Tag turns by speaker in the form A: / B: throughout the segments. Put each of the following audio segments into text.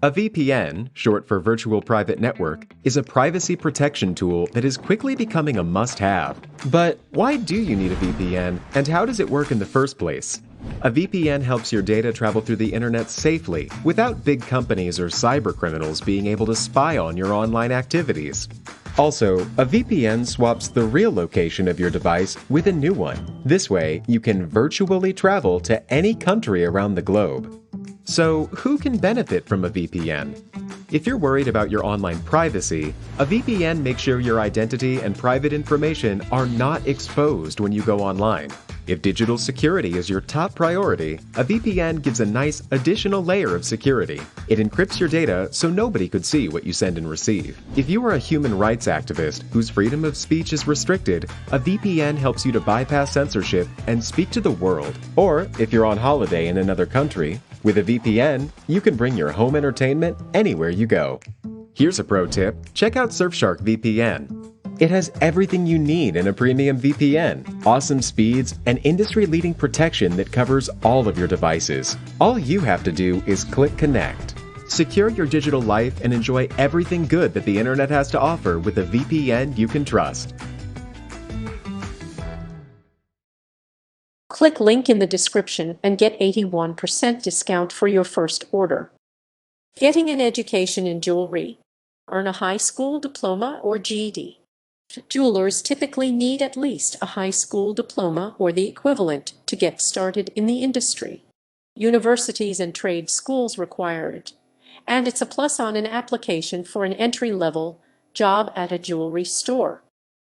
A: A VPN, short for Virtual Private Network, is a privacy protection tool that is quickly becoming a must-have. But why do you need a VPN, and how does it work in the first place? A VPN helps your data travel through the internet safely, without big companies or cybercriminals being able to spy on your online activities. Also, a VPN swaps the real location of your device with a new one. This way, you can virtually travel to any country around the globe. So, who can benefit from a VPN? If you're worried about your online privacy, a VPN makes sure your identity and private information are not exposed when you go online. If digital security is your top priority, a VPN gives a nice additional layer of security. It encrypts your data so nobody could see what you send and receive. If you are a human rights activist whose freedom of speech is restricted, a VPN helps you to bypass censorship and speak to the world. Or, if you're on holiday in another country, with a VPN, you can bring your home entertainment anywhere you go. Here's a pro tip: check out Surfshark VPN. It has everything you need in a premium VPN, awesome speeds, and industry-leading protection that covers all of your devices. All you have to do is click connect. Secure your digital life and enjoy everything good that the internet has to offer with a VPN you can trust.
B: Click link in the description and get 81% discount for your first order. Getting an education in jewelry. Earn a high school diploma or GED. Jewelers typically need at least a high school diploma or the equivalent to get started in the industry. Universities and trade schools require it, and it's a plus on an application for an entry-level job at a jewelry store.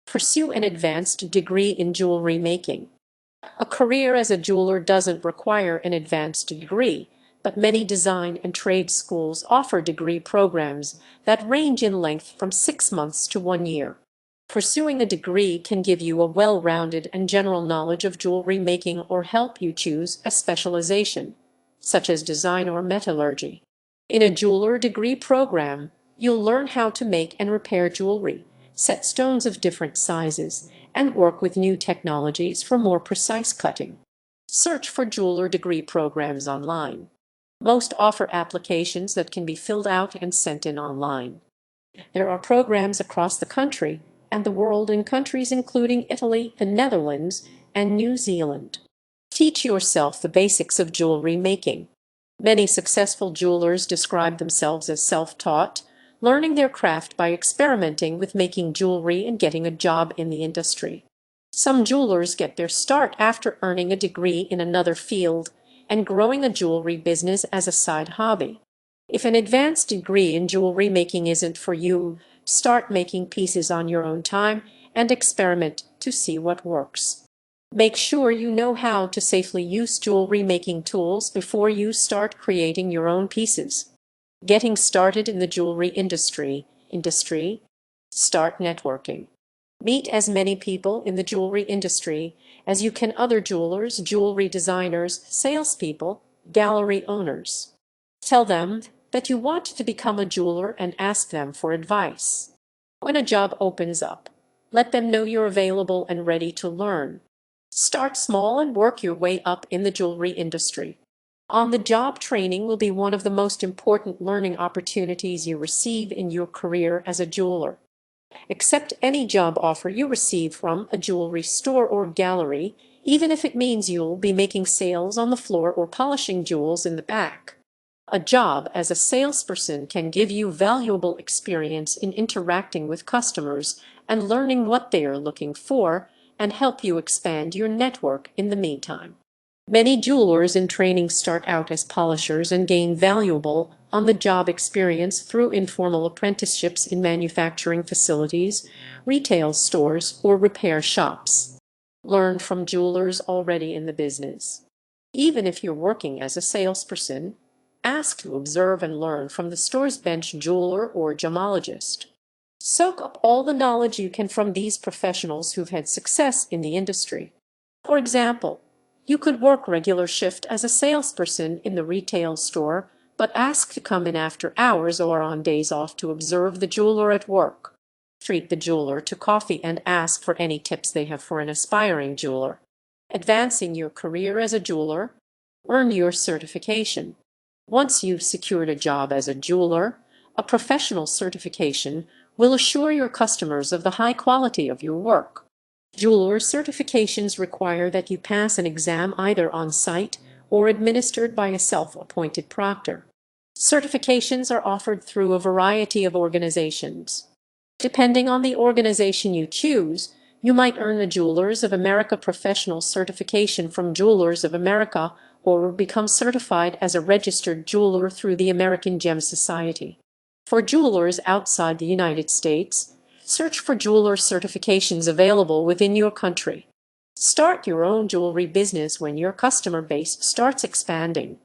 B: Pursue an advanced degree in jewelry making. A career as a jeweler doesn't require an advanced degree, but many design and trade schools offer degree programs that range in length from 6 months to 1 year. Pursuing a degree can give you a well-rounded and general knowledge of jewelry making or help you choose a specialization, such as design or metallurgy. In a jeweler degree program, you'll learn how to make and repair jewelry, set stones of different sizes, and work with new technologies for more precise cutting. Search for jeweler degree programs online. Most offer applications that can be filled out and sent in online. There are programs across the country and the world in countries including Italy, the Netherlands, and New Zealand. Teach yourself the basics of jewelry making. Many successful jewelers describe themselves as self-taught, learning their craft by experimenting with making jewelry and getting a job in the industry. Some jewelers get their start after earning a degree in another field and growing a jewelry business as a side hobby. If an advanced degree in jewelry making isn't for you, start making pieces on your own time and experiment to see what works. Make sure you know how to safely use jewelry making tools before you start creating your own pieces. Getting started in the jewelry industry. Start networking. Meet as many people in the jewelry industry as you can: other jewelers, jewelry designers, salespeople, gallery owners. Tell them that you want to become a jeweler and ask them for advice. When a job opens up, let them know you're available and ready to learn. Start small and work your way up in the jewelry industry. On-the-job training will be one of the most important learning opportunities you receive in your career as a jeweler. Accept any job offer you receive from a jewelry store or gallery, even if it means you'll be making sales on the floor or polishing jewels in the back. A job as a salesperson can give you valuable experience in interacting with customers and learning what they are looking for, and help you expand your network in the meantime. Many jewelers in training start out as polishers and gain valuable on-the-job experience through informal apprenticeships in manufacturing facilities, retail stores, or repair shops. Learn from jewelers already in the business. Even if you're working as a salesperson, ask to observe and learn from the store's bench jeweler or gemologist. Soak up all the knowledge you can from these professionals who've had success in the industry. For example, you could work regular shift as a salesperson in the retail store, but ask to come in after hours or on days off to observe the jeweler at work. Treat the jeweler to coffee and ask for any tips they have for an aspiring jeweler. Advancing your career as a jeweler. Earn your certification. Once you've secured a job as a jeweler, a professional certification will assure your customers of the high quality of your work. Jeweler certifications require that you pass an exam either on site or administered by a self-appointed proctor. Certifications are offered through a variety of organizations. Depending on the organization you choose, you might earn the Jewelers of America Professional Certification from Jewelers of America or become certified as a registered jeweler through the American Gem Society. For jewelers outside the United States, search for jeweler certifications available within your country. Start your own jewelry business when your customer base starts expanding.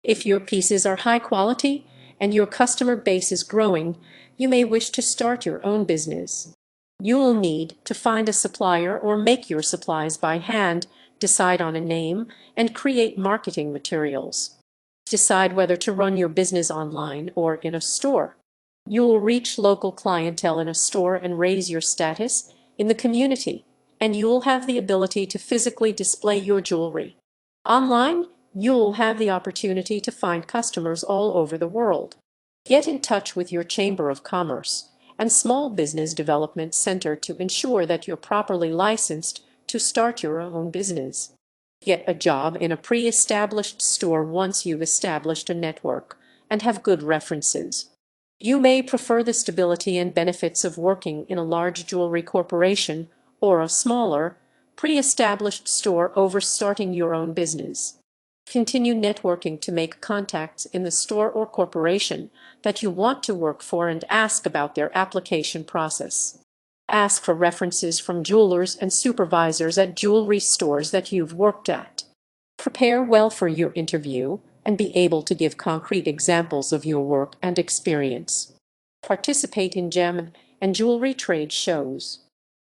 B: If your pieces are high quality and your customer base is growing, you may wish to start your own business. You will need to find a supplier or make your supplies by hand, decide on a name, and create marketing materials. Decide whether to run your business online or in a store. You will reach local clientele in a store and raise your status in the community, and you will have the ability to physically display your jewelry. Online, you will have the opportunity to find customers all over the world. Get in touch with your Chamber of Commerce and Small Business Development Center to ensure that you're properly licensed to start your own business. Get a job in a pre-established store once you've established a network and have good references. You may prefer the stability and benefits of working in a large jewelry corporation or a smaller, pre-established store over starting your own business. Continue networking to make contacts in the store or corporation that you want to work for and ask about their application process. Ask for references from jewelers and supervisors at jewelry stores that you've worked at. Prepare well for your interview and be able to give concrete examples of your work and experience. Participate in gem and jewelry trade shows.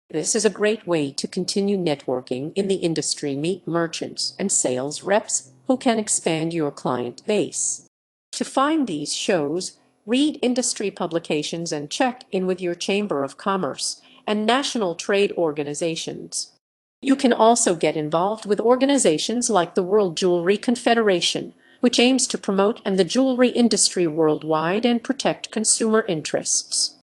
B: This is a great way to continue networking in the industry. Meet merchants and sales reps who can expand your client base. To find these shows, read industry publications and check in with your Chamber of Commerce and national trade organizations. You can also get involved with organizations like the World Jewelry Confederation, which aims to promote the jewelry industry worldwide and protect consumer interests.